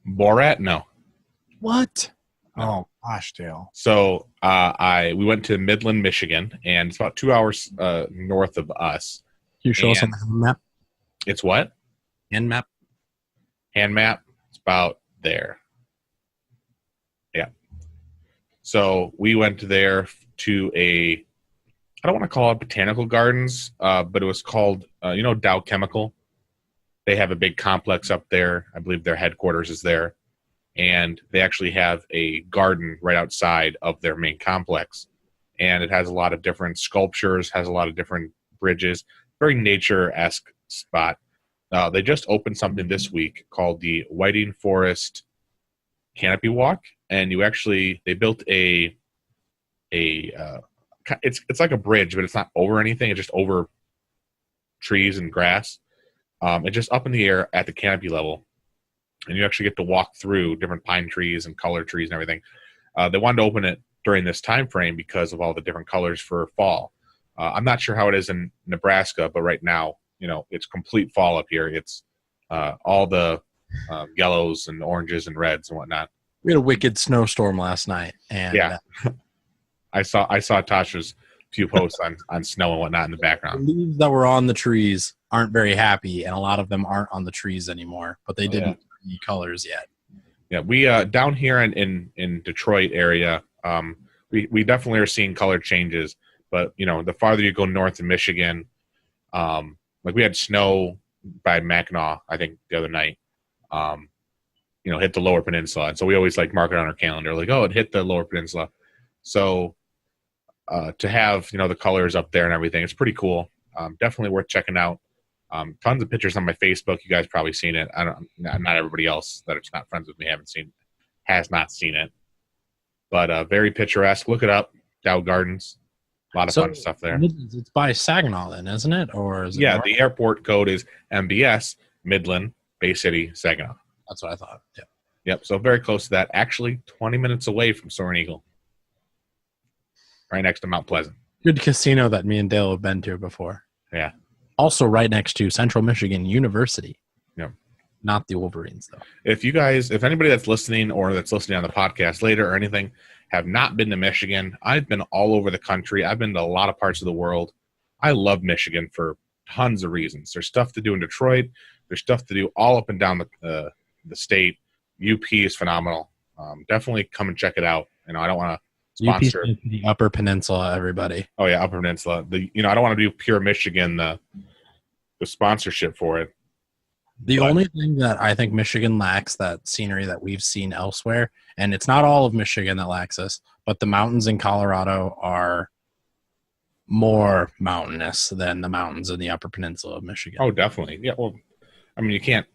Borat? No. What? No. Oh gosh, Dale. So we went to Midland, Michigan, and it's about 2 hours north of us. Can you show us on the hand map? It's what? Hand map? Hand map. It's about there. Yeah. So we went there to I don't want to call it botanical gardens, but it was called, Dow Chemical. They have a big complex up there. I believe their headquarters is there. And they actually have a garden right outside of their main complex. And it has a lot of different sculptures, has a lot of different bridges, very nature-esque spot. They just opened something this week called the Whiting Forest Canopy Walk. And they built it's like a bridge, but it's not over anything. It's just over trees and grass. It's just up in the air at the canopy level. And you actually get to walk through different pine trees and color trees and everything. They wanted to open it during this time frame because of all the different colors for fall. I'm not sure how it is in Nebraska, but right now, it's complete fall up here. It's all the yellows and oranges and reds and whatnot. We had a wicked snowstorm last night, and yeah, I saw Tasha's few posts on snow and whatnot in the background. The leaves that were on the trees aren't very happy, and a lot of them aren't on the trees anymore. But they didn't see colors yet. Yeah, we down here in Detroit area, we definitely are seeing color changes. But the farther you go north in Michigan, like we had snow by Mackinac, I think the other night. Hit the Lower Peninsula, and so we always mark it on our calendar, it hit the Lower Peninsula. So to have the colors up there and everything, it's pretty cool. Definitely worth checking out. Tons of pictures on my Facebook. You guys probably seen it. Not everybody else that's not friends with me has not seen it. But very picturesque. Look it up. Dow Gardens. A lot of fun stuff there. It's by Saginaw then, isn't it? Or is it yeah, north? the airport code is MBS, Midland, Bay City, Saginaw. That's what I thought. Yeah. Yep. So very close to that. Actually, 20 minutes away from Soaring Eagle. Right next to Mount Pleasant. Good casino that me and Dale have been to before. Yeah. Also right next to Central Michigan University. Yep. Not the Wolverines, though. If anybody that's listening or that's listening on the podcast later or anything have not been to Michigan, I've been all over the country. I've been to a lot of parts of the world. I love Michigan for tons of reasons. There's stuff to do in Detroit. There's stuff to do all up and down the state. UP is phenomenal. Definitely come and check it out. I don't want to sponsor the Upper Peninsula, everybody. Oh yeah, Upper Peninsula. I don't want to do pure Michigan the sponsorship for it. The only thing that I think Michigan lacks, that scenery that we've seen elsewhere, and it's not all of Michigan that lacks this, but the mountains in Colorado are more mountainous than the mountains in the Upper Peninsula of Michigan. Oh, definitely. Yeah. Well, I mean, you can't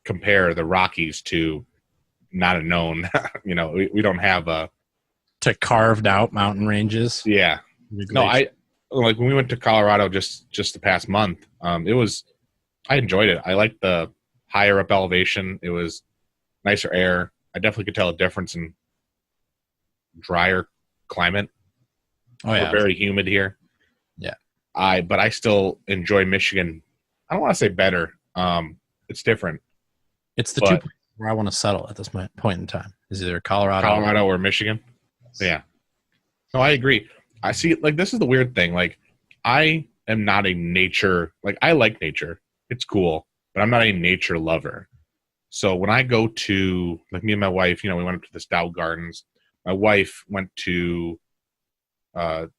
compare the Rockies to not a known. We don't have a To carved out mountain ranges. yeah. No, I like when we went to Colorado just the past month. I enjoyed it. I liked the higher up elevation. It was nicer air. I definitely could tell a difference in drier climate. Oh yeah, We're very humid here. Yeah. But I still enjoy Michigan. I don't want to say better. It's different. It's the two places where I want to settle at this point in time. Is either Colorado or Michigan. Yeah. No, I agree. I see. Like, this is the weird thing. Like, I am not a nature. Like, I like nature. It's cool, but I'm not a nature lover. So when I go to, like, me and my wife, we went up to the Dow Gardens. My wife went to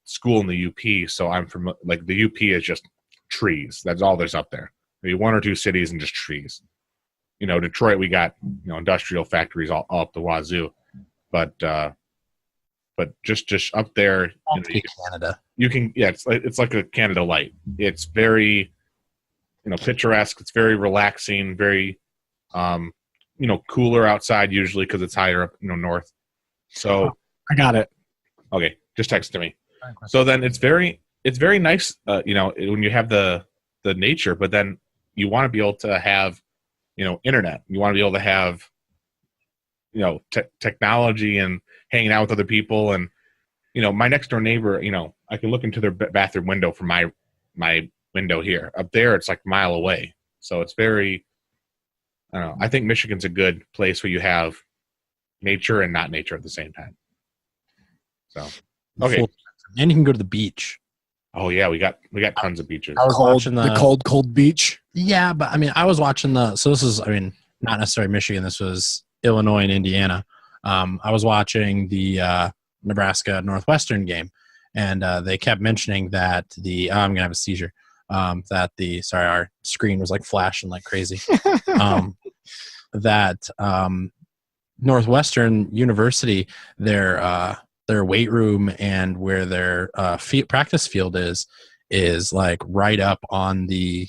school in the UP, so I'm from, like, the UP is just trees. That's all there's up there. Maybe one or two cities and just trees. Detroit, we got industrial factories all up the wazoo, but just up there, Canada. You can, yeah, it's like a Canada Light. It's very, picturesque. It's very relaxing. Very, cooler outside usually because it's higher up, north. So I got it. Okay, just text to me. So then it's very nice, when you have the nature, but then you want to be able to have, internet. You want to be able to have, technology and hanging out with other people. And, my next door neighbor, I can look into their bathroom window from my window here. Up there, it's like a mile away. So it's very, I don't know. I think Michigan's a good place where you have nature and not nature at the same time. So, okay. And you can go to the beach. Oh yeah, we got tons of beaches. I was watching the cold beach. Yeah, but I mean, I was watching so this is, not necessarily Michigan. This was Illinois and Indiana. I was watching the Nebraska Northwestern game, and they kept mentioning that I'm gonna have a seizure. Our screen was like flashing like crazy. That Northwestern University, their weight room and where their practice field is like right up on the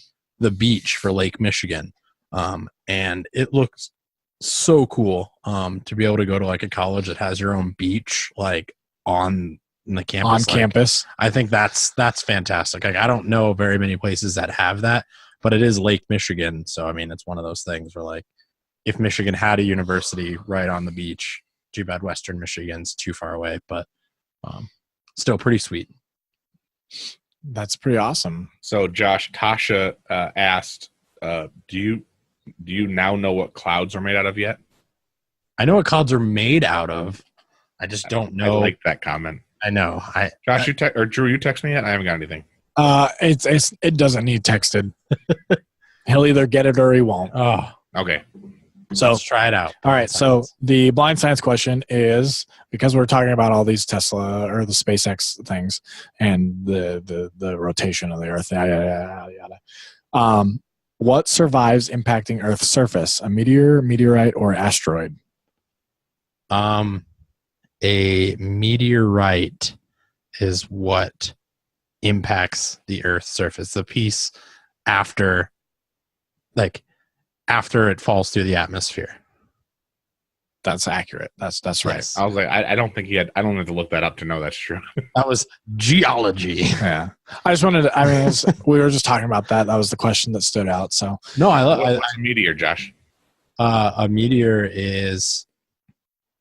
beach for Lake Michigan, and it looks so cool to be able to go to like a college that has your own beach like on the campus. Campus. I think that's fantastic. Like, I don't know very many places that have that, but it is Lake Michigan, so it's one of those things where, like, if Michigan had a university right on the beach, too bad Western Michigan's too far away, but still pretty sweet. That's pretty awesome. So Josh, Tasha asked, do you now know what clouds are made out of yet? I know what clouds are made out of. I just don't know. I like that comment. I know. Josh, or Drew, you text me yet? I haven't got anything. It doesn't need texted. He'll either get it or he won't. Oh, okay. So let's try it out. All right. So the blind science question is, because we're talking about all these Tesla or the SpaceX things and the rotation of the Earth, yada, yada, yada. What survives impacting Earth's surface? A meteor, meteorite, or asteroid? A meteorite is what impacts the Earth's surface. The piece after it falls through the atmosphere. That's accurate. That's right. Yes. I was like, I don't have to look that up to know that's true. That was geology. Yeah. I just wanted to, we were just talking about that. That was the question that stood out. So no, what's a meteor, Josh? A meteor is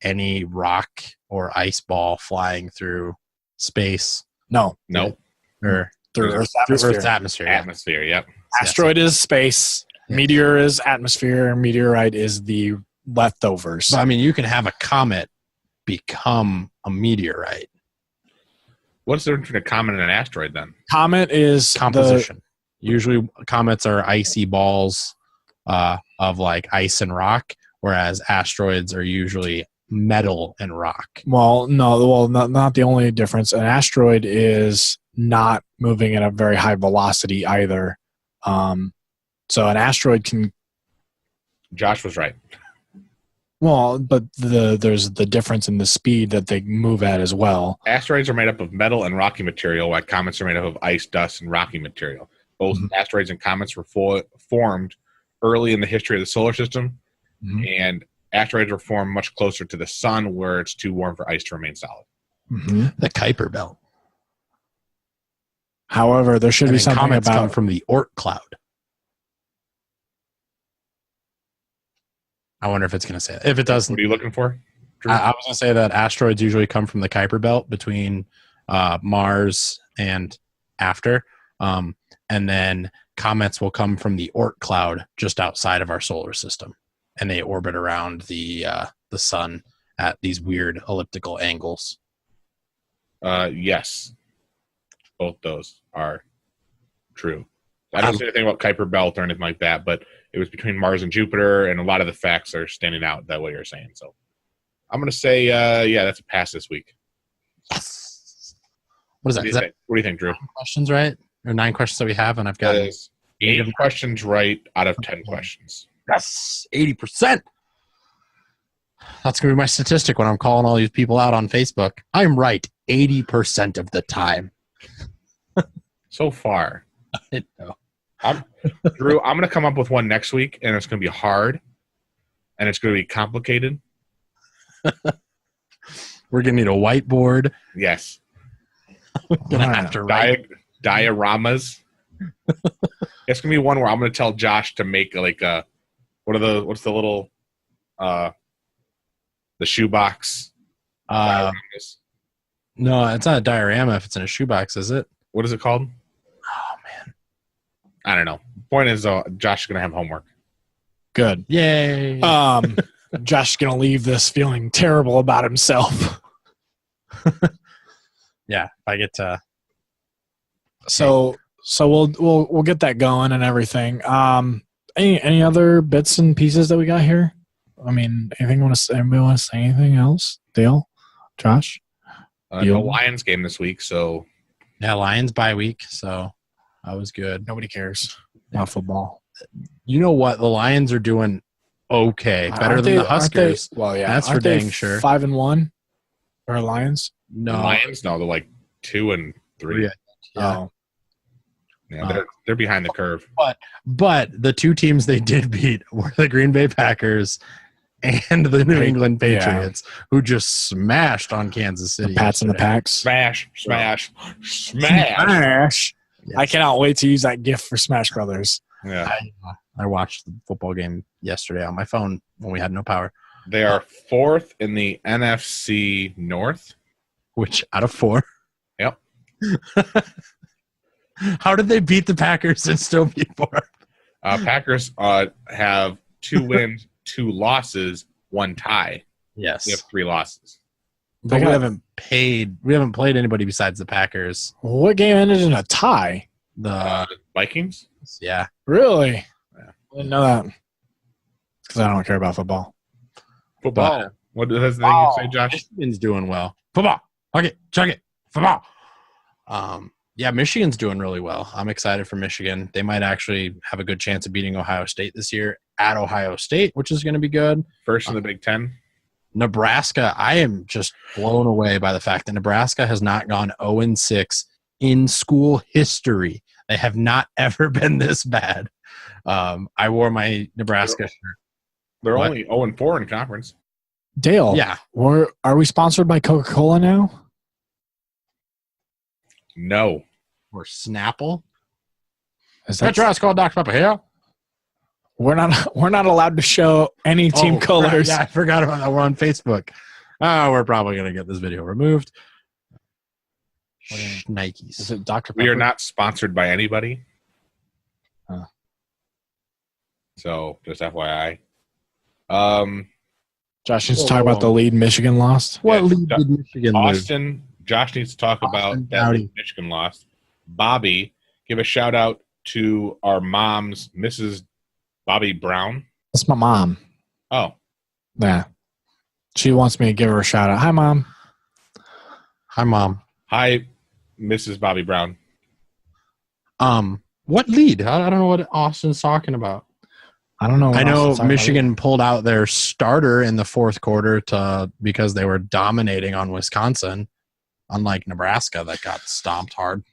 any rock or ice ball flying through space. No. Or through Earth's atmosphere. Atmosphere, yep. Asteroid is space. Yeah. Meteor is atmosphere. Meteorite is the leftovers. So, you can have a comet become a meteorite. What's the difference between a comet and an asteroid then? Comet is composition. Usually comets are icy balls of like ice and rock, whereas asteroids are usually metal and rock. Well, no. Well, not the only difference. An asteroid is not moving at a very high velocity either. So an asteroid can... Josh was right. Well, but there's the difference in the speed that they move at as well. Asteroids are made up of metal and rocky material, while comets are made up of ice, dust, and rocky material. Both asteroids and comets were formed early in the history of the solar system, and asteroids were formed much closer to the sun, where it's too warm for ice to remain solid. The Kuiper Belt. However, there should be something comets come about from the Oort cloud. I wonder if it's going to say that. If it doesn't, What are you looking for, Drew? I was going to say that asteroids usually come from the Kuiper Belt between Mars and after. And then comets will come from the Oort cloud just outside of our solar system. And they orbit around the sun at these weird elliptical angles. Yes. Both those are true. I don't say anything about Kuiper Belt or anything like that, but it was between Mars and Jupiter, and a lot of the facts are standing out that way you're saying. So I'm going to say, that's a pass this week. Yes. What is that? What do you think, Drew? 9 questions, right? Or 9 questions that we have, and I've got That is 8 questions right out of 10 questions. yes, 80%. That's going to be my statistic when I'm calling all these people out on Facebook. I'm right 80% of the time. So far. I know. Drew, I'm going to come up with one next week, and it's going to be hard, and it's going to be complicated. We're going to need a whiteboard. Yes. We're going to have to write. Dioramas. It's going to be one where I'm going to tell Josh to make like a, what's the little, the shoebox? No, it's not a diorama if it's in a shoebox, is it? What is it called? Oh, man. I don't know. Point is, Josh is going to have homework. good. Yay. Josh is gonna leave this feeling terrible about himself. Yeah, if I get to. So we'll get that going and everything. Any other bits and pieces that we got here? I mean, anybody want to say anything else? Dale, Josh, No Lions game this week, so Yeah, Lions bye week, so that was good. nobody cares about football. You know what? The Lions are doing okay. Better than the Huskers. Well, yeah, That's for aren't they dang sure. 5-1 or Lions? the No. Lions, no, they're like 2-3. Yeah. Oh, Yeah, they're behind the curve. But the two teams they did beat were the Green Bay Packers and the New England Patriots, who just smashed on Kansas City. the Pats and the yesterday. Packs. Smash. Smash. Yes. I cannot wait to use that GIF for Smash Brothers. Yeah, I watched the football game yesterday on my phone when we had no power. they are 4th in the NFC North. Which out of 4? Yep. How did they beat the Packers and still be 4th? Packers have 2 wins, 2 losses, 1 tie. Yes. We have 3 losses. But we haven't played anybody besides the Packers. What game ended in a tie? The Vikings? yeah. Really? Yeah. I didn't know that. Because I don't care about football. Football. What does the thing you say, Josh? Michigan's doing well. Football. Okay, check it. Football. Yeah, Michigan's doing really well. I'm excited for Michigan. They might actually have a good chance of beating Ohio State this year at Ohio State, which is going to be good. First in the Big Ten. Nebraska, I am just blown away by the fact that Nebraska has not gone 0-6 in school history. They have not ever been this bad. I wore my Nebraska shirt. They're What? only 0-4 in conference. Dale, Yeah. are we sponsored by Coca-Cola now? No. Or Snapple. Is that Petros called Dr. Pepper here. we're not allowed to show any team colors? Yeah, I forgot about that. We're on Facebook. Oh, we're probably going to get this video removed. Nikes. Is it Dr. Pepper? We are not sponsored by anybody. Huh. So, just FYI. Josh needs to talk about the lead Michigan lost. What Yeah, league did Michigan lose? Austin, Josh needs to talk Austin about that Dowdy. lead Michigan lost. Bobby, give a shout out to our mom's Mrs. Bobby Brown. That's my mom. Oh, Yeah. She wants me to give her a shout out. Hi, Mom. Hi, Mom. hi, Mrs. Bobby Brown. What lead? I don't know what Austin's talking about. I don't know. I know Michigan pulled out their starter in the fourth quarter because they were dominating on Wisconsin, unlike Nebraska that got stomped hard.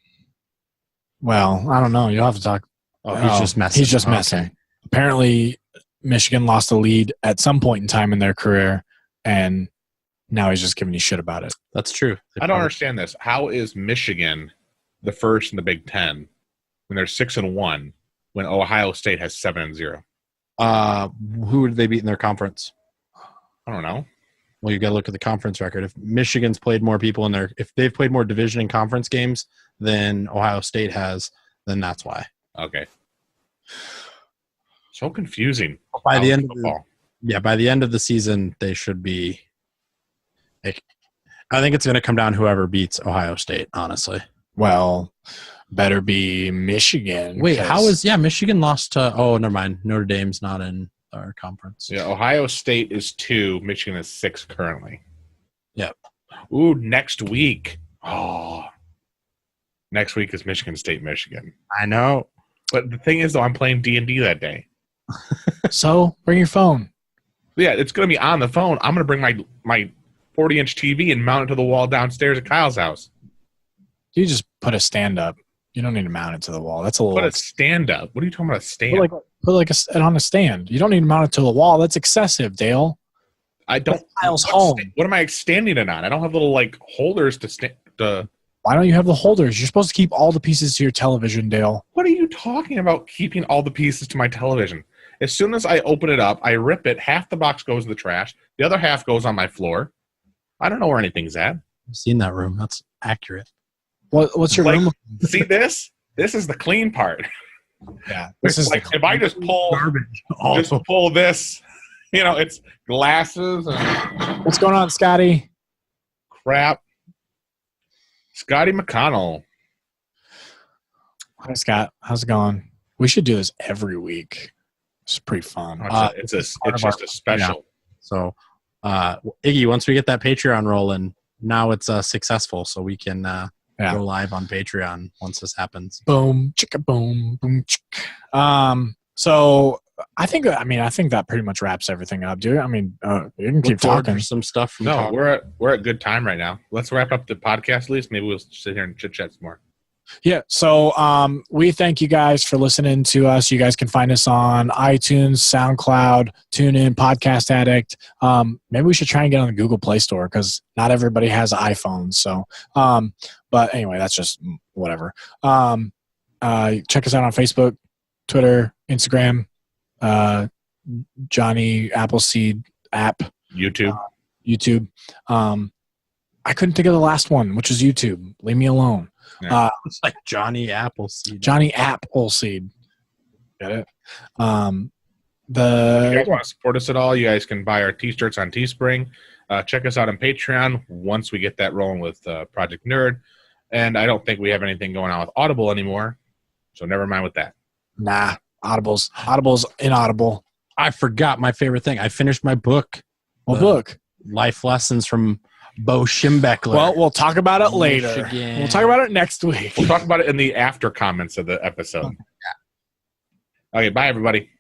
Well, I don't know. You'll have to talk. Oh, he's just messing. He's just messing. Okay. Apparently, Michigan lost the lead at some point in time in their career, and now he's just giving you shit about it. That's true. I don't understand this. How is Michigan the first in the Big Ten when they're 6-1 when Ohio State has 7-0? Who did they beat in their conference? I don't know. Well, you got to look at the conference record. If Michigan's played more people if they've played more division and conference games than Ohio State has, then that's why. Okay. So confusing. By the end by the end of the season, they should be. I think it's going to come down to whoever beats Ohio State. Honestly. Well, better be Michigan. Wait, Michigan lost to? Oh, never mind. Notre Dame's not in our conference. Yeah, Ohio State is 2. Michigan is 6 currently. Yep. Ooh, next week. Oh, next week is Michigan State, Michigan. I know. But the thing is, though, I'm playing D&D that day. So bring your phone. Yeah, it's going to be on the phone. I'm going to bring my 40-inch TV and mount it to the wall downstairs at Kyle's house. You just put a stand up. You don't need to mount it to the wall. That's a little. Put a stand up. What are you talking about? A stand? Put it on a stand. You don't need to mount it to the wall. That's excessive, Dale. I don't. Kyle's home. What am I standing it on? I don't have little holders to stand. Why don't you have the holders? You're supposed to keep all the pieces to your television, Dale. What are you talking about? Keeping all the pieces to my television? As soon as I open it up, I rip it. Half the box goes in the trash. The other half goes on my floor. I don't know where anything's at. I've seen that room. That's accurate. What's your room? See this? This is the clean part. Yeah. This is if I just pull garbage, pull this, it's glasses and what's going on, Scotty? Crap. Scotty McConnell. Hi, Scott. How's it going? We should do this every week. It's pretty fun. It's just a special. Yeah. So, Iggy, once we get that Patreon rolling, now it's successful, so we can go live on Patreon once this happens. Boom, chicka, boom, boom, chick. So I think that pretty much wraps everything up, dude. I mean, you can keep talking. Some stuff. We're at good time right now. Let's wrap up the podcast at least. Maybe we'll sit here and chit chat some more. Yeah. So we thank you guys for listening to us. You guys can find us on iTunes, SoundCloud, TuneIn, Podcast Addict. Maybe we should try and get on the Google Play Store because not everybody has iPhones. So, but anyway, that's just whatever. Check us out on Facebook, Twitter, Instagram, Johnny Appleseed app, YouTube. I couldn't think of the last one, which is YouTube. Leave me alone. Yeah. It's like Johnny Appleseed. Johnny Appleseed. Get it? If you guys want to support us at all, you guys can buy our T-shirts on Teespring. Check us out on Patreon once we get that rolling with Project Nerd. And I don't think we have anything going on with Audible anymore, so never mind with that. Nah, Audible's inaudible. I forgot my favorite thing. I finished my book. What book? Life Lessons from Bo Schimbeckler. Well, we'll talk about it later. Michigan. We'll talk about it next week. We'll talk about it in the after comments of the episode. Yeah. Okay, bye, everybody.